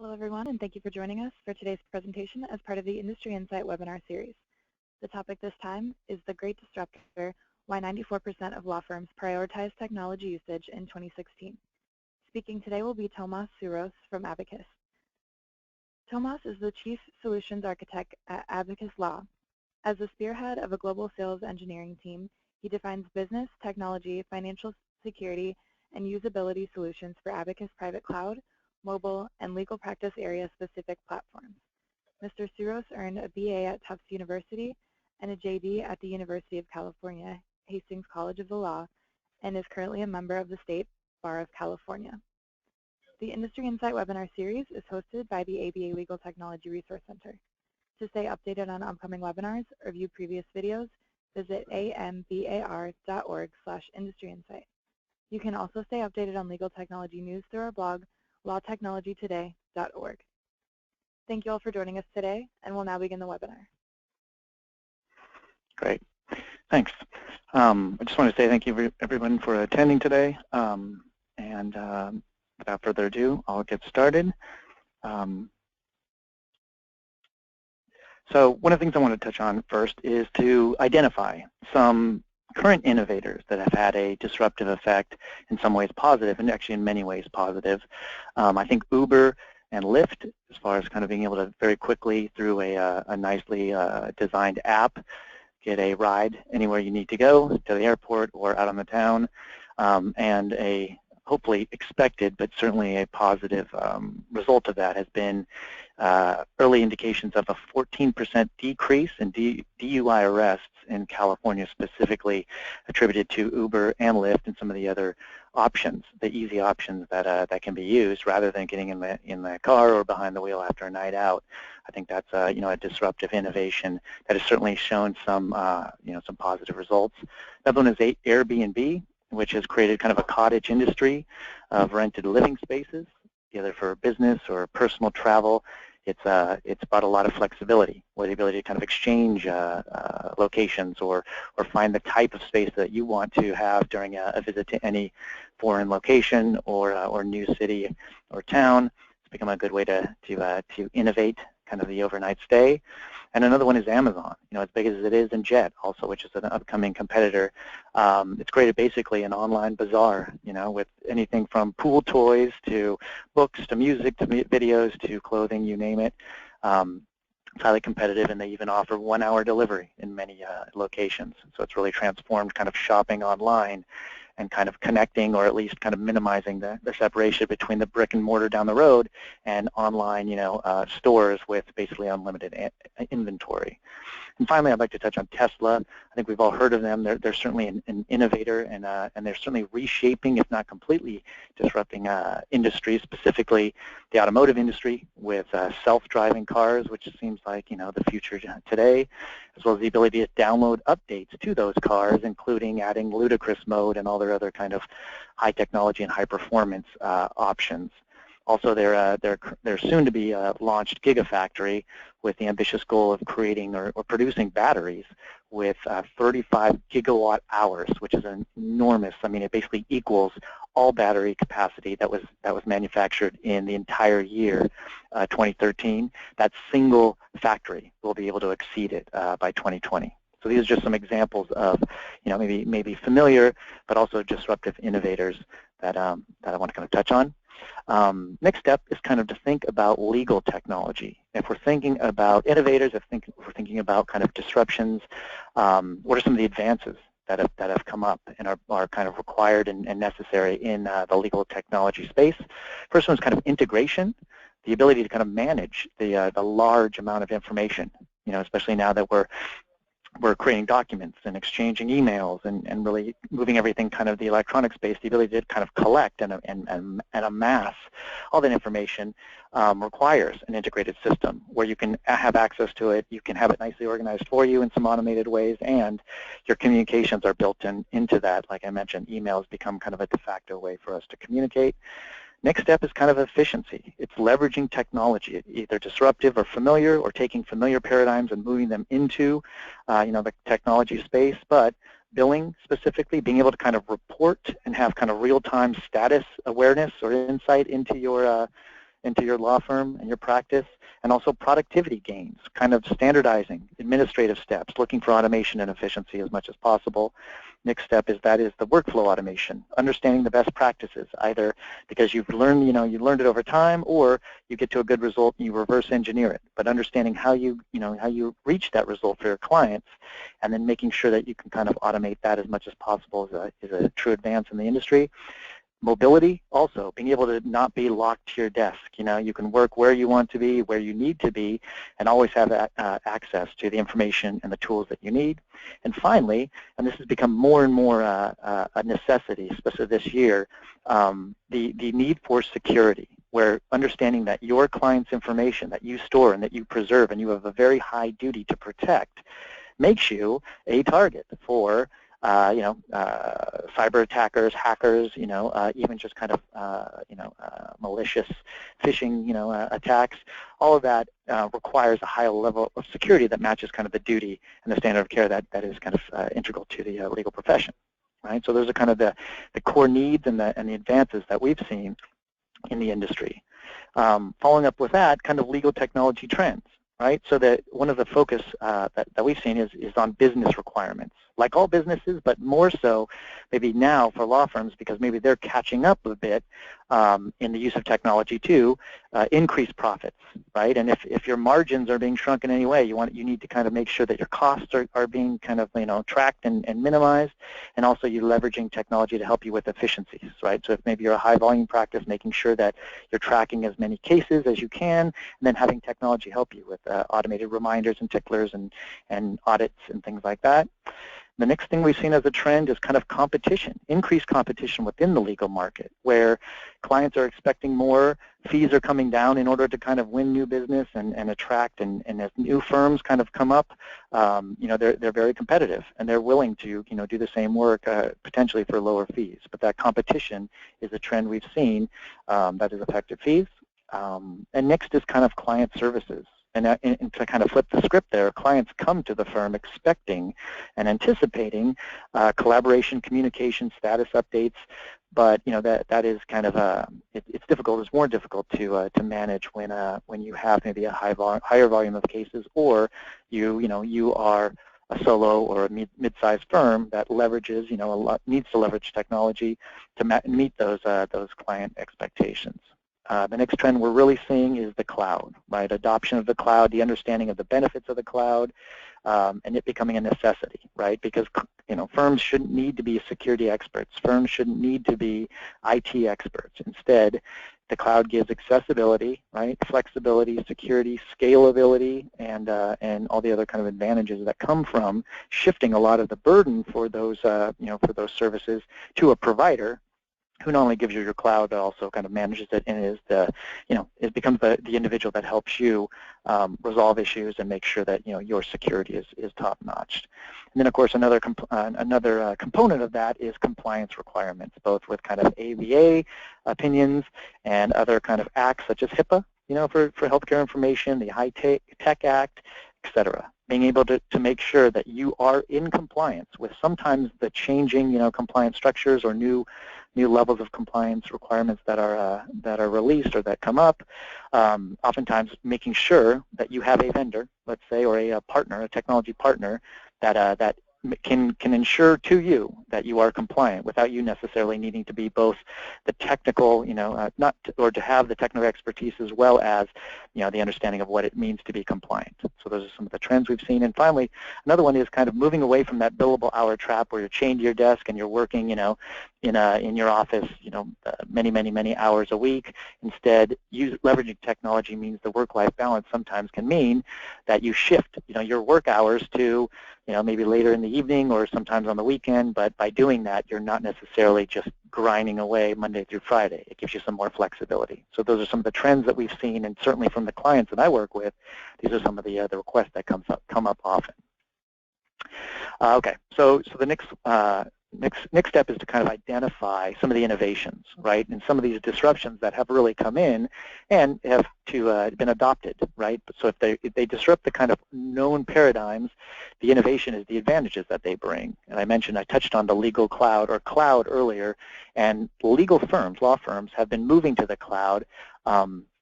Hello everyone, and thank you for joining us for today's presentation as part of the Industry Insight webinar series. The topic this time is the Great Disruptor, why 94% of law firms prioritize technology usage in 2016. Speaking today will be Tomas Souros from Abacus. Tomas is the Chief Solutions Architect at Abacus Law. As the spearhead of a global sales engineering team, he defines business, technology, financial security, and usability solutions for Abacus Private Cloud, mobile, and legal practice area-specific platforms. Mr. Souros earned a BA at Tufts University and a JD at the University of California, Hastings College of the Law, and is currently a member of the State Bar of California. The Industry Insight webinar series is hosted by the ABA Legal Technology Resource Center. To stay updated on upcoming webinars or view previous videos, visit ambar.org/industryinsight. You can also stay updated on legal technology news through our blog, lawtechnologytoday.org. Thank you all for joining us today, and we'll now begin the webinar. Great, thanks. I just want to say thank you everyone for attending today, and without further ado, I'll get started. So one of the things I want to touch on first is to identify some current innovators that have had a disruptive effect, in some ways positive, and actually in many ways positive. I think Uber and Lyft, as far as kind of being able to very quickly, through a nicely designed app, get a ride anywhere you need to go, to the airport or out on the town, and a hopefully expected, but certainly a positive result of that has been early indications of a 14% decrease in DUI arrests in California, specifically attributed to Uber and Lyft and some of the other options, the easy options that can be used rather than getting in the car or behind the wheel after a night out. I think that's a disruptive innovation that has certainly shown some some positive results. Another one is Airbnb, which has created kind of a cottage industry of rented living spaces, either for business or personal travel. It's brought a lot of flexibility, or the ability to kind of exchange locations or find the type of space that you want to have during a visit to any foreign location or new city or town. It's become a good way to innovate kind of the overnight stay. And another one is Amazon, as big as it is, and Jet also, which is an upcoming competitor. It's created basically an online bazaar, with anything from pool toys to books to music to videos to clothing, you name it. It's highly competitive, and they even offer 1-hour delivery in many locations. So it's really transformed kind of shopping online and kind of connecting, or at least kind of minimizing the separation between the brick and mortar down the road and online, stores with basically unlimited inventory. And finally, I'd like to touch on Tesla. I think we've all heard of them. They're certainly an innovator, and they're certainly reshaping, if not completely disrupting industries, specifically the automotive industry with self-driving cars, which seems like the future today, as well as the ability to download updates to those cars, including adding ludicrous mode and all their other kind of high technology and high performance options. Also, their soon-to-be launched Gigafactory, with the ambitious goal of creating or producing batteries with 35 gigawatt hours, which is enormous. I mean, it basically equals all battery capacity that was manufactured in the entire year 2013. That single factory will be able to exceed it by 2020. So these are just some examples of, maybe familiar, but also disruptive innovators that I want to kind of touch on. Next step is kind of to think about legal technology. If we're thinking about innovators, if we're thinking about kind of disruptions, what are some of the advances that have come up and are kind of required and necessary in the legal technology space? First one is kind of integration, the ability to kind of manage the large amount of information, especially now that we're creating documents and exchanging emails and really moving everything kind of the electronic space. The ability to kind of collect and amass all that information requires an integrated system where you can have access to it, you can have it nicely organized for you in some automated ways, and your communications are built into that. Like I mentioned, emails become kind of a de facto way for us to communicate. Next step is kind of efficiency. It's leveraging technology, either disruptive or familiar, or taking familiar paradigms and moving them into, the technology space. But billing specifically, being able to kind of report and have kind of real-time status awareness or insight into your into your law firm and your practice, and also productivity gains, kind of standardizing administrative steps, looking for automation and efficiency as much as possible. Next step is the workflow automation, understanding the best practices, either because you've learned, you learned it over time, or you get to a good result and you reverse engineer it. But understanding how you reach that result for your clients, and then making sure that you can kind of automate that as much as possible is a true advance in the industry. Mobility, also being able to not be locked to your desk. You can work where you want to be, where you need to be, and always have access to the information and the tools that you need. And finally, and this has become more and more a necessity, especially this year, the need for security, where understanding that your client's information that you store and that you preserve and you have a very high duty to protect makes you a target for cyber attackers, hackers, even just kind of, malicious phishing, attacks. All of that requires a high level of security that matches kind of the duty and the standard of care that is kind of integral to the legal profession, right? So those are kind of the core needs and the advances that we've seen in the industry. Following up with that, kind of legal technology trends. Right, so that one of the focus that we've seen is on business requirements, like all businesses, but more so maybe now for law firms, because maybe they're catching up a bit in the use of technology to increase profits, right? And if your margins are being shrunk in any way, you need to kind of make sure that your costs are being kind of tracked and minimized, and also you're leveraging technology to help you with efficiencies, right? So if maybe you're a high volume practice, making sure that you're tracking as many cases as you can, and then having technology help you with automated reminders and ticklers and audits and things like that. The next thing we've seen as a trend is kind of competition, increased competition within the legal market, where clients are expecting more, fees are coming down in order to kind of win new business and attract, and as new firms kind of come up, they're very competitive, and they're willing to do the same work potentially for lower fees. But that competition is a trend we've seen that has affected fees. And next is kind of client services. And to kind of flip the script there, clients come to the firm expecting and anticipating collaboration, communication, status updates, but that is kind of it's difficult. It's more difficult to manage when you have maybe a higher volume of cases, or you are a solo or a mid-sized firm that leverages needs to leverage technology to meet those client expectations. The next trend we're really seeing is the cloud, right? Adoption of the cloud, the understanding of the benefits of the cloud, and it becoming a necessity, right? Because firms shouldn't need to be security experts. Firms shouldn't need to be IT experts. Instead, the cloud gives accessibility, right? Flexibility, security, scalability, and all the other kind of advantages that come from shifting a lot of the burden for those for those services to a provider who not only gives you your cloud, but also kind of manages it, and is it becomes the individual that helps you resolve issues and make sure that your security is top notch. And then of course another component of that is compliance requirements, both with kind of ABA opinions and other kind of acts such as HIPAA, for healthcare information, the High Tech Act, etc. Being able to make sure that you are in compliance with sometimes the changing compliance structures or new levels of compliance requirements that are released or that come up. Oftentimes making sure that you have a vendor, let's say, or a partner, a technology partner that can ensure to you that you are compliant without you necessarily needing to be both the technical, or to have the technical expertise as well as, the understanding of what it means to be compliant. So those are some of the trends we've seen. And finally, another one is kind of moving away from that billable hour trap where you're chained to your desk and you're working, in your office, many hours a week. Instead, leveraging technology means the work-life balance sometimes can mean that you shift, your work hours to, maybe later in the evening or sometimes on the weekend, but by doing that, you're not necessarily just grinding away Monday through Friday. It gives you some more flexibility. So those are some of the trends that we've seen, and certainly from the clients that I work with, these are some of the requests that come up often. Okay, so the next step is to kind of identify some of the innovations, right, and some of these disruptions that have really come in and have been adopted, right? So if they disrupt the kind of known paradigms, the innovation is the advantages that they bring. And I touched on the legal cloud or cloud earlier, and legal firms, law firms, have been moving to the cloud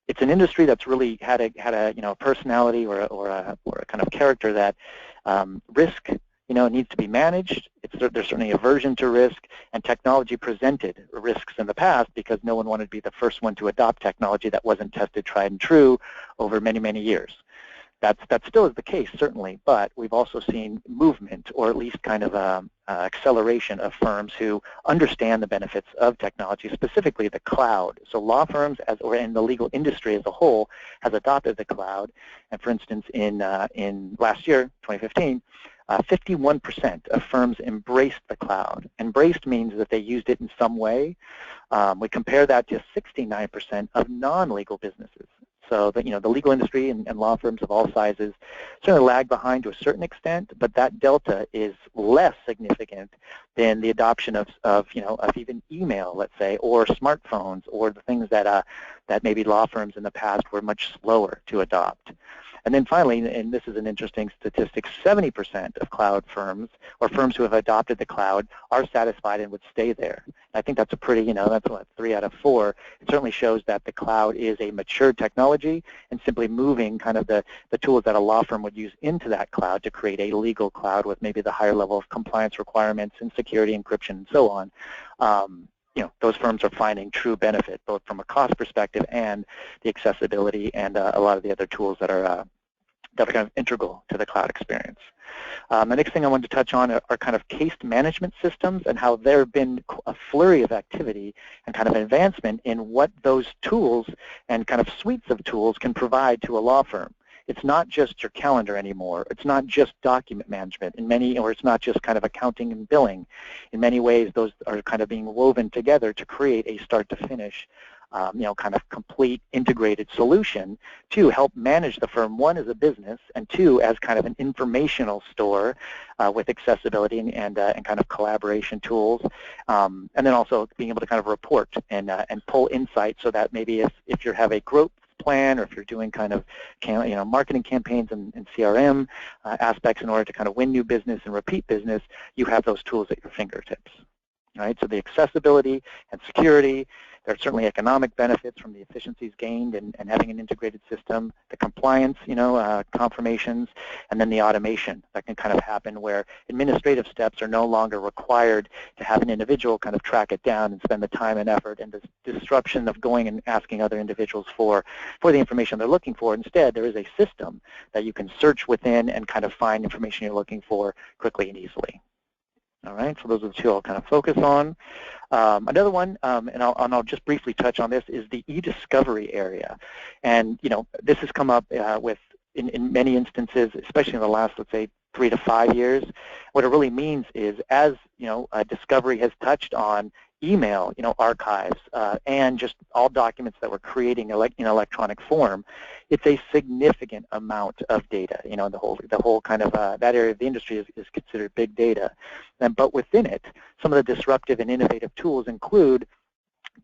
it's an industry that's really had a personality or a kind of character that risk needs to be managed. There's certainly aversion to risk, and technology presented risks in the past because no one wanted to be the first one to adopt technology that wasn't tested, tried, and true over many, many years. That still is the case, certainly, but we've also seen movement, or at least kind of acceleration of firms who understand the benefits of technology, specifically the cloud. So law firms, or in the legal industry as a whole, has adopted the cloud. And for instance, in last year, 2015, 51% of firms embraced the cloud. Embraced means that they used it in some way. We compare that to 69% of non-legal businesses. So the legal industry and law firms of all sizes certainly lag behind to a certain extent, but that delta is less significant than the adoption of even email, let's say, or smartphones, or the things that maybe law firms in the past were much slower to adopt. And then finally, and this is an interesting statistic, 70% of cloud firms, or firms who have adopted the cloud, are satisfied and would stay there. And I think that's a pretty, that's what, 3 out of 4. It certainly shows that the cloud is a mature technology, and simply moving kind of the tools that a law firm would use into that cloud to create a legal cloud with maybe the higher level of compliance requirements and security encryption and so on. Those firms are finding true benefit, both from a cost perspective and the accessibility and a lot of the other tools that are kind of integral to the cloud experience. The next thing I wanted to touch on are kind of case management systems, and how there have been a flurry of activity and kind of advancement in what those tools and kind of suites of tools can provide to a law firm. It's not just your calendar anymore. It's not just document management or it's not just kind of accounting and billing. In many ways, those are kind of being woven together to create a start to finish kind of complete integrated solution to help manage the firm, one, as a business, and two, as kind of an informational store with accessibility and kind of collaboration tools, and then also being able to kind of report and pull insights, so that maybe if you have a growth plan, or if you're doing kind of marketing campaigns and CRM aspects in order to kind of win new business and repeat business, you have those tools at your fingertips. Right? So the accessibility and security, there are certainly economic benefits from the efficiencies gained and having an integrated system, the compliance, confirmations, and then the automation that can kind of happen where administrative steps are no longer required to have an individual kind of track it down and spend the time and effort, and the disruption of going and asking other individuals for the information they're looking for. Instead, there is a system that you can search within and kind of find information you're looking for quickly and easily. All right, so those are the two I'll kind of focus on. Another one, and I'll just briefly touch on this, is the e-discovery area. And this has come up in many instances, especially in the last, let's say, 3 to 5 years. What it really means is, as discovery has touched on email, archives, and just all documents that we're creating in electronic form, it's a significant amount of data. The whole kind of that area of the industry is considered big data. But within it, some of the disruptive and innovative tools include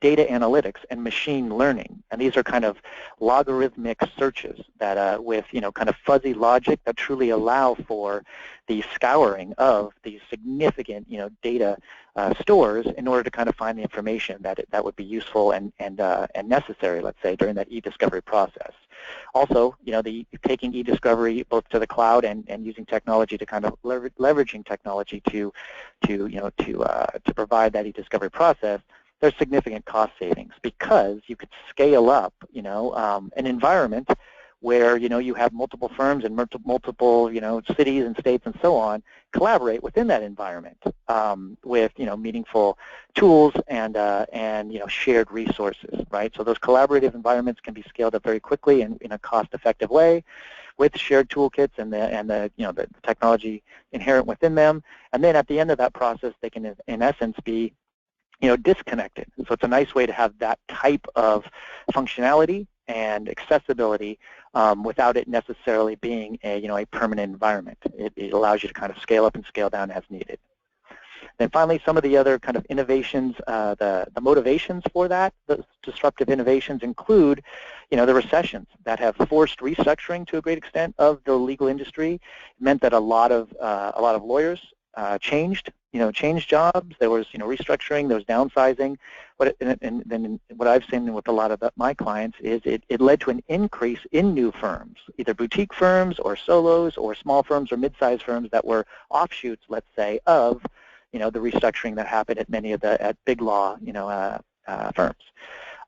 data analytics and machine learning, and these are kind of logarithmic searches that with kind of fuzzy logic that truly allow for the scouring of these significant data stores in order to kind of find the information that would be useful and necessary, let's say, during that e-discovery process. Also, the taking e-discovery both to the cloud and using technology to kind of leveraging technology to provide that e-discovery process. There's significant cost savings because you could scale up, an environment where, you have multiple firms and multiple, cities and states and so on, collaborate within that environment with, meaningful tools and shared resources, right? So those collaborative environments can be scaled up very quickly and in a cost-effective way with shared toolkits and the technology inherent within them. And then at the end of that process, they can, in essence, be disconnected. So it's a nice way to have that type of functionality and accessibility without it necessarily being a permanent environment. It allows you to kind of scale up and scale down as needed. Then finally, some of the other kind of innovations, the motivations for that, the disruptive innovations include, the recessions that have forced restructuring to a great extent of the legal industry. It meant that a lot of lawyers changed jobs. There was restructuring. There was downsizing. And then what I've seen with a lot of my clients is it led to an increase in new firms, either boutique firms or solos or small firms or mid-sized firms that were offshoots, let's say, of the restructuring that happened at many of the big law firms.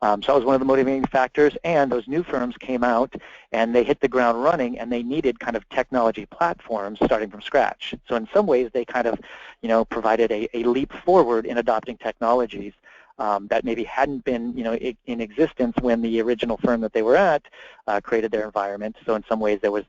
So that was one of the motivating factors, and those new firms came out and they hit the ground running, and they needed kind of technology platforms starting from scratch. So in some ways they kind of provided a leap forward in adopting technologies that maybe hadn't been in existence when the original firm that they were at created their environment. So in some ways there was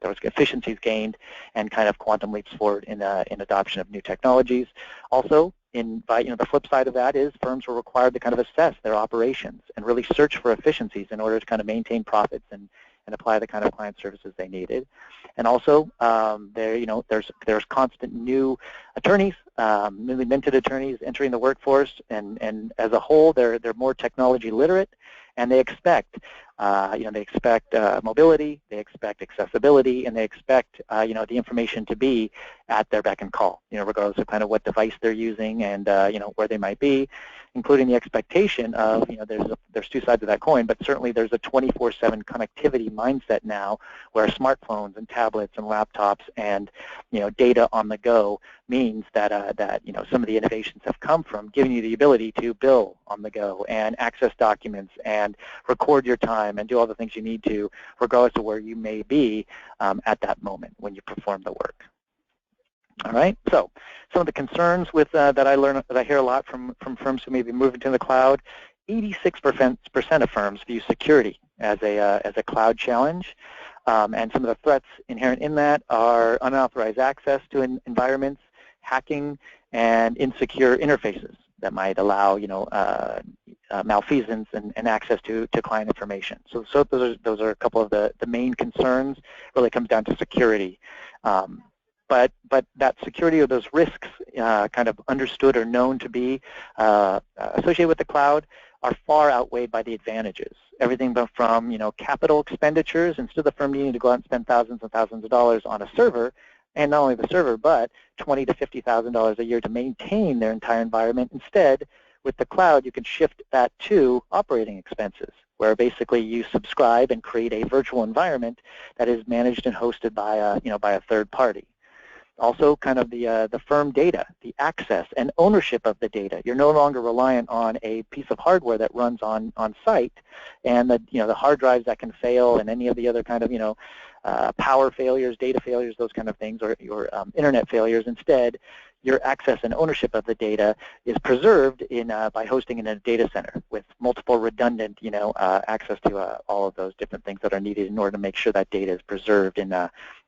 efficiencies gained and kind of quantum leaps forward in adoption of new technologies. Also, the flip side of that is firms were required to kind of assess their operations and really search for efficiencies in order to kind of maintain profits and apply the kind of client services they needed. And also, there's constant new attorneys, newly minted attorneys entering the workforce, and as a whole, they're more technology literate, and they expect mobility, they expect accessibility, and they expect the information to be at their beck and call, regardless of kind of what device they're using and where they might be, including the expectation of there's two sides of that coin, but certainly there's a 24/7 connectivity mindset now, where smartphones and tablets and laptops and data on the go means that some of the innovations have come from giving you the ability to bill on the go and access documents and record your time and do all the things you need to, regardless of where you may be at that moment when you perform the work. All right. So some of the concerns with that I hear a lot from firms who may be moving to the cloud. 86% of firms view security as a cloud challenge. And some of the threats inherent in that are unauthorized access to environments, hacking, and insecure interfaces that might allow malfeasance and access to client information. So those are a couple of the main concerns. Really comes down to security. But that security or those risks kind of understood or known to be associated with the cloud are far outweighed by the advantages. Everything from capital expenditures, instead of the firm needing to go out and spend thousands and thousands of dollars on a server, and not only the server, but $20,000 to $50,000 a year to maintain their entire environment. Instead, with the cloud, you can shift that to operating expenses, where basically you subscribe and create a virtual environment that is managed and hosted by a third party. Also, kind of the firm data, the access and ownership of the data. You're no longer reliant on a piece of hardware that runs on site, and the hard drives that can fail, and any of the other kind of power failures, data failures, those kind of things, or your internet failures. Instead, your access and ownership of the data is preserved by hosting in a data center with multiple redundant access to all of those different things that are needed in order to make sure that data is preserved in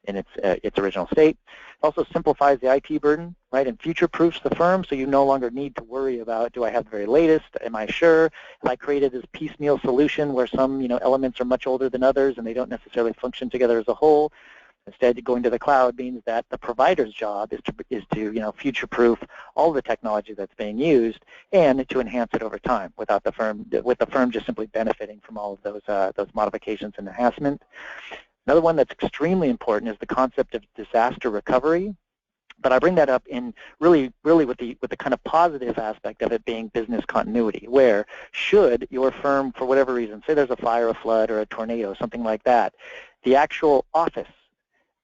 its original state. It also simplifies the IT burden, right, and future-proofs the firm, so you no longer need to worry about, do I have the very latest? Am I sure? Have I created this piecemeal solution where some elements are much older than others and they don't necessarily function together as a whole? Instead, going to the cloud means that the provider's job is to future-proof all the technology that's being used and to enhance it over time, with the firm just simply benefiting from all of those modifications and enhancement. Another one that's extremely important is the concept of disaster recovery. But I bring that up in really with the kind of positive aspect of it being business continuity, where should your firm, for whatever reason, say there's a fire, a flood, or a tornado, something like that, the actual office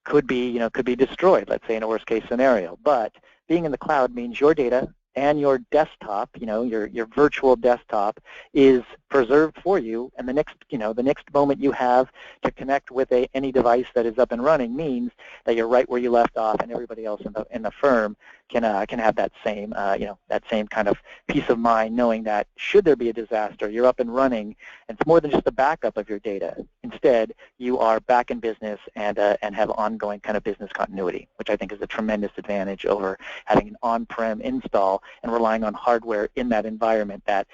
could be destroyed, let's say in a worst case scenario. But being in the cloud means your data and your desktop, your virtual desktop, is preserved for you, and the next moment you have to connect with any device that is up and running means that you're right where you left off, and everybody else in the firm can have that same kind of peace of mind, knowing that should there be a disaster, you're up and running, and it's more than just the backup of your data. Instead, you are back in business and have ongoing kind of business continuity, which I think is a tremendous advantage over having an on-prem install and relying on hardware in that environment that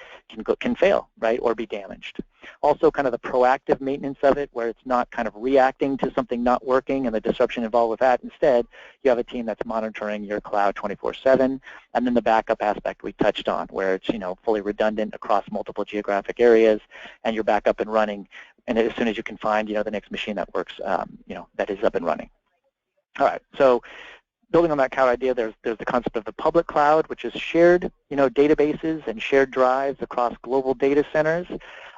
can fail, right, or be damaged. Also, kind of the proactive maintenance of it, where it's not kind of reacting to something not working and the disruption involved with that. Instead, you have a team that's monitoring your cloud 24/7, and then the backup aspect we touched on, where it's fully redundant across multiple geographic areas, and you're back up and running, and as soon as you can find the next machine that works, that is up and running. All right, so building on that cloud idea, there's the concept of the public cloud, which is shared, databases and shared drives across global data centers.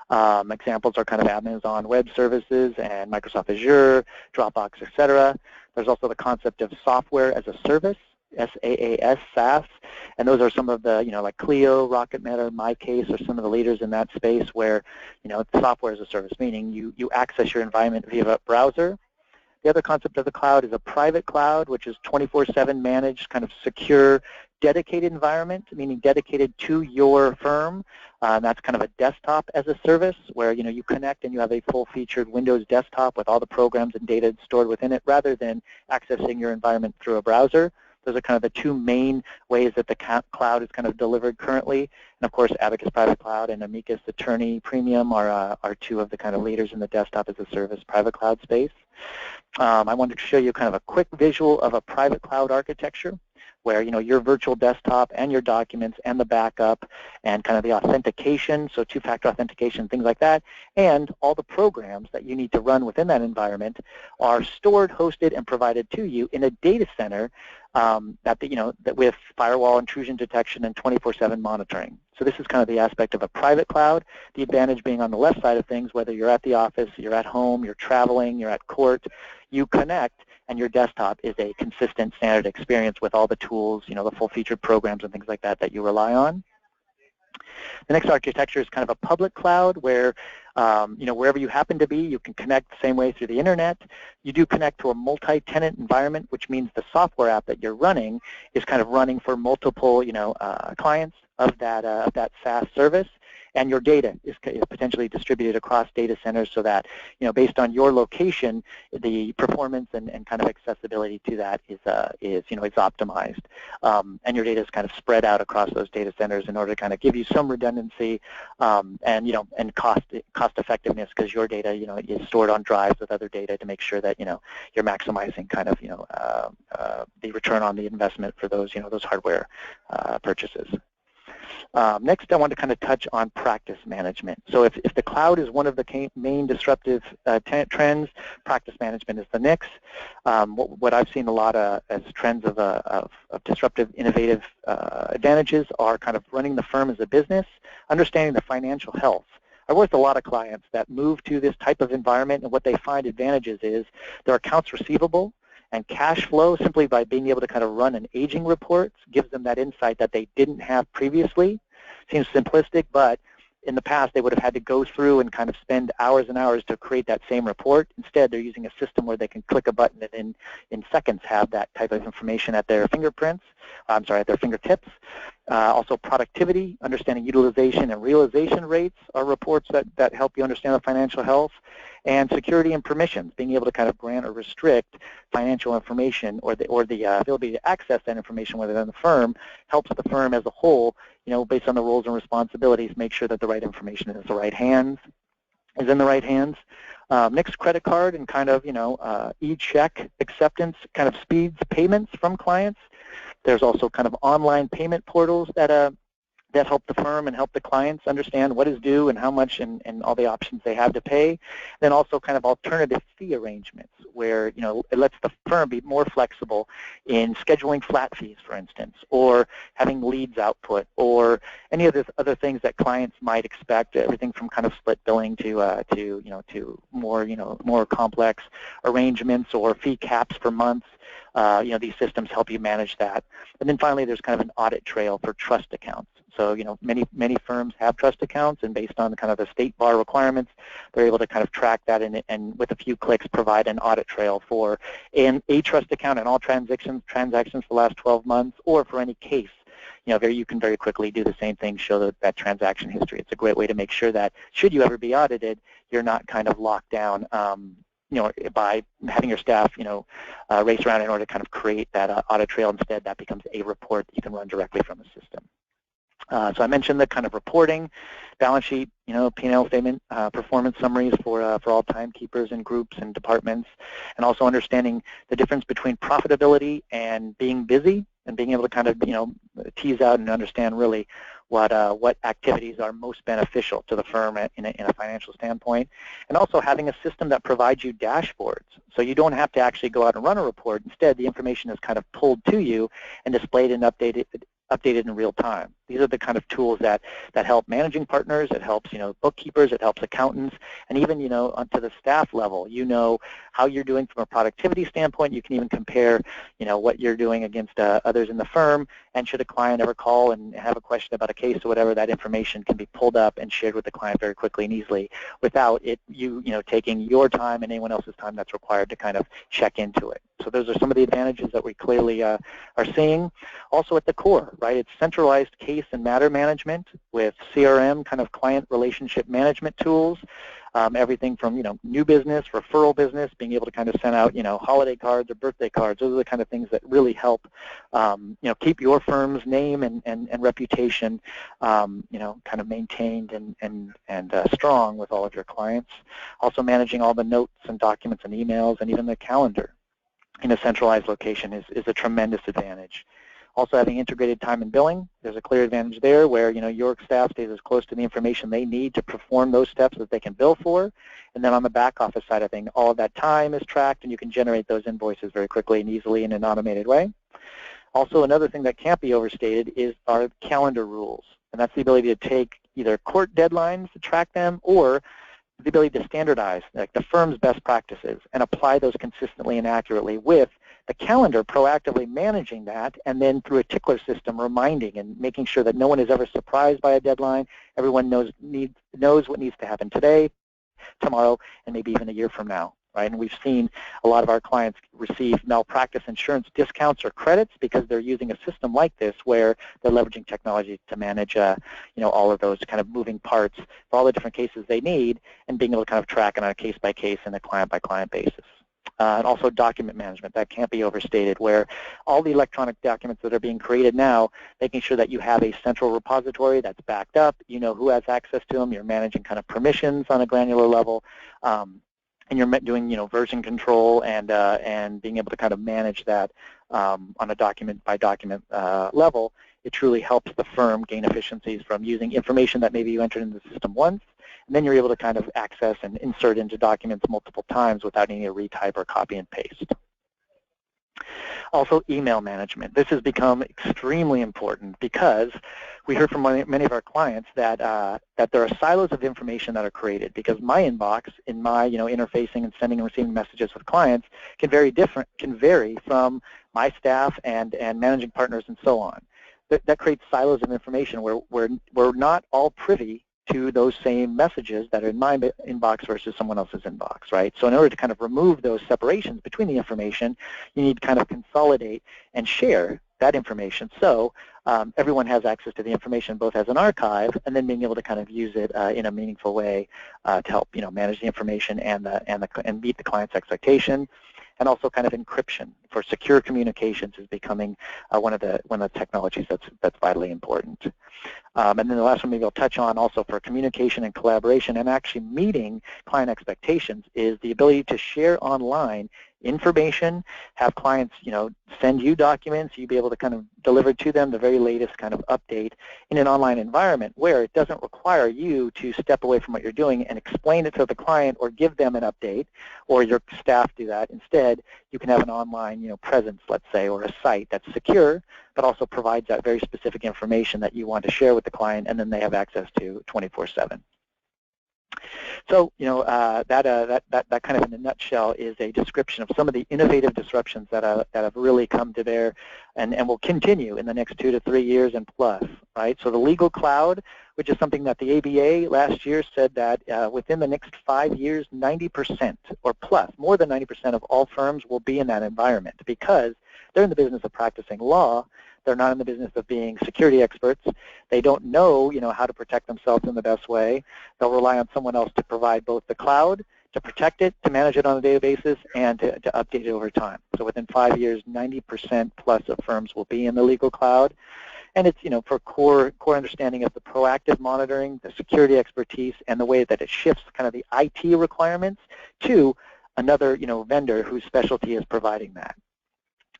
Examples are kind of Amazon Web Services and Microsoft Azure, Dropbox, etc. There's also the concept of software as a service, SaaS, SaaS, and those are some of the, like Clio, Rocket Meta, MyCase are some of the leaders in that space where, software as a service, meaning you access your environment via a browser. The other concept of the cloud is a private cloud, which is 24/7 managed, kind of secure, dedicated environment, meaning dedicated to your firm. That's kind of a desktop as a service where you connect and you have a full-featured Windows desktop with all the programs and data stored within it rather than accessing your environment through a browser. Those are kind of the two main ways that the cloud is kind of delivered currently. And of course, Abacus Private Cloud and Amicus Attorney Premium are two of the kind of leaders in the desktop as a service private cloud space. I wanted to show you kind of a quick visual of a private cloud architecture where your virtual desktop and your documents and the backup and kind of the authentication, so two-factor authentication, things like that, and all the programs that you need to run within that environment are stored, hosted, and provided to you in a data center that with firewall intrusion detection and 24/7 monitoring. So this is kind of the aspect of a private cloud, the advantage being on the left side of things, whether you're at the office, you're at home, you're traveling, you're at court, you connect, and your desktop is a consistent standard experience with all the tools, the full-featured programs and things like that that you rely on. The next architecture is kind of a public cloud where, wherever you happen to be, you can connect the same way through the internet. You do connect to a multi-tenant environment, which means the software app that you're running is kind of running for multiple, clients of that SaaS service. And your data is potentially distributed across data centers so that, based on your location, the performance and kind of accessibility to that is optimized. And your data is kind of spread out across those data centers in order to kind of give you some redundancy and cost effectiveness because your data, is stored on drives with other data to make sure that, you're maximizing kind of, the return on the investment for those, those hardware purchases. Next, I want to kind of touch on practice management. So if the cloud is one of the main disruptive trends, practice management is the next. What I've seen a lot as trends of disruptive, innovative advantages are kind of running the firm as a business, understanding the financial health. I work with a lot of clients that move to this type of environment, and what they find advantages is their accounts receivable and cash flow, simply by being able to kind of run an aging report, gives them that insight that they didn't have previously. Seems simplistic, but in the past they would have had to go through and kind of spend hours and hours to create that same report. Instead, they're using a system where they can click a button and in seconds have that type of information at their at their fingertips. Also productivity, understanding utilization and realization rates are reports that help you understand the financial health. And security and permissions, being able to kind of grant or restrict financial information or the ability to access that information within the firm helps the firm as a whole, based on the roles and responsibilities, make sure that the right information is in the right hands. Next, credit card and kind of, e-check acceptance kind of speeds payments from clients. There's also kind of online payment portals that help the firm and help the clients understand what is due and how much and all the options they have to pay. Then also kind of alternative fee arrangements where, it lets the firm be more flexible in scheduling flat fees, for instance, or having leads output, or any of the other things that clients might expect, everything from kind of split billing to more complex arrangements or fee caps per month. These systems help you manage that. And then finally, there's kind of an audit trail for trust accounts. So, many firms have trust accounts, and based on kind of the state bar requirements, they're able to kind of track that and with a few clicks provide an audit trail for a trust account and all transactions for the last 12 months, or for any case. You can very quickly do the same thing, show that transaction history. It's a great way to make sure that should you ever be audited, you're not kind of locked down by having your staff, race around in order to kind of create that audit trail. Instead, that becomes a report that you can run directly from the system. So I mentioned the kind of reporting, balance sheet, P&L statement, performance summaries for all timekeepers and groups and departments, and also understanding the difference between profitability and being busy, and being able to kind of, tease out and understand really what activities are most beneficial to the firm in a financial standpoint, and also having a system that provides you dashboards. So you don't have to actually go out and run a report. Instead, the information is kind of pulled to you and displayed and updated in real time. These are the kind of tools that help managing partners, it helps, bookkeepers, it helps accountants, and even, onto the staff level. You know how you're doing from a productivity standpoint. You can even compare, what you're doing against others in the firm, and should a client ever call and have a question about a case or whatever, that information can be pulled up and shared with the client very quickly and easily without you taking your time and anyone else's time that's required to kind of check into it. So those are some of the advantages that we clearly are seeing. Also at the core, right, it's centralized case and matter management with CRM, kind of client relationship management tools, everything from, new business, referral business, being able to kind of send out, holiday cards or birthday cards. Those are the kind of things that really help, keep your firm's name and reputation, kind of maintained and strong with all of your clients. Also managing all the notes and documents and emails and even the calendar in a centralized location is a tremendous advantage. Also having integrated time and billing, there's a clear advantage there where, your staff stays as close to the information they need to perform those steps that they can bill for. And then on the back office side of things, all of that time is tracked and you can generate those invoices very quickly and easily in an automated way. Also, another thing that can't be overstated are calendar rules. And that's the ability to take either court deadlines to track them or the ability to standardize like the firm's best practices and apply those consistently and accurately with the calendar proactively managing that, and then through a tickler system reminding and making sure that no one is ever surprised by a deadline. Everyone knows what needs to happen today, tomorrow, and maybe even a year from now. Right? And we've seen a lot of our clients receive malpractice insurance discounts or credits because they're using a system like this where they're leveraging technology to manage, all of those kind of moving parts for all the different cases they need and being able to kind of track it on a case-by-case and a client-by-client basis. And also document management, that can't be overstated, where all the electronic documents that are being created now, making sure that you have a central repository that's backed up, who has access to them, you're managing kind of permissions on a granular level, and you're doing, version control and being able to kind of manage that on a document-by-document level. It truly helps the firm gain efficiencies from using information that maybe you entered into the system once, and then you're able to kind of access and insert into documents multiple times without needing to retype or copy and paste. Also, email management. This has become extremely important because we heard from many of our clients that there are silos of information that are created because my inbox in my interfacing and sending and receiving messages with clients can vary from my staff and managing partners and so on. That creates silos of information where we're not all privy to those same messages that are in my inbox versus someone else's inbox, right? So in order to kind of remove those separations between the information, you need to kind of consolidate and share that information so everyone has access to the information both as an archive and then being able to kind of use it in a meaningful way to help manage the information and meet the client's expectation. And also kind of encryption for secure communications is becoming one of the technologies that's vitally important. And then the last one maybe I'll touch on also for communication and collaboration and actually meeting client expectations is the ability to share online information, have clients, send you documents, you be able to kind of deliver to them the very latest kind of update in an online environment where it doesn't require you to step away from what you're doing and explain it to the client or give them an update or your staff do that. Instead, you can have an online, presence, let's say, or a site that's secure, but also provides that very specific information that you want to share with the client and then they have access to 24/7. So, that kind of in a nutshell is a description of some of the innovative disruptions that have really come to bear and will continue in the next 2 to 3 years and plus, right? So the legal cloud, which is something that the ABA last year said that within the next 5 years, 90% or plus, more than 90% of all firms will be in that environment because they're in the business of practicing law. They're not in the business of being security experts. They don't know, how to protect themselves in the best way. They'll rely on someone else to provide both the cloud, to protect it, to manage it on a daily basis, and to update it over time. So within 5 years, 90% plus of firms will be in the legal cloud. And it's, for core understanding of the proactive monitoring, the security expertise, and the way that it shifts kind of the IT requirements to another, vendor whose specialty is providing that.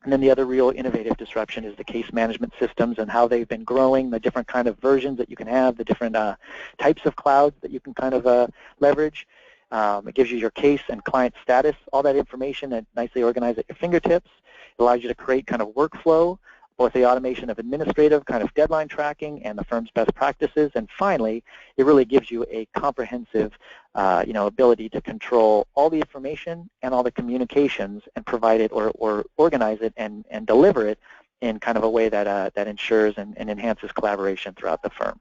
And then the other real innovative disruption is the case management systems and how they've been growing, the different kind of versions that you can have, the different types of clouds that you can kind of leverage. It gives you your case and client status, all that information and nicely organized at your fingertips. It allows you to create kind of workflow, both the automation of administrative kind of deadline tracking and the firm's best practices. And finally, it really gives you a comprehensive ability to control all the information and all the communications and provide it or organize it and deliver it in kind of a way that ensures and enhances collaboration throughout the firm.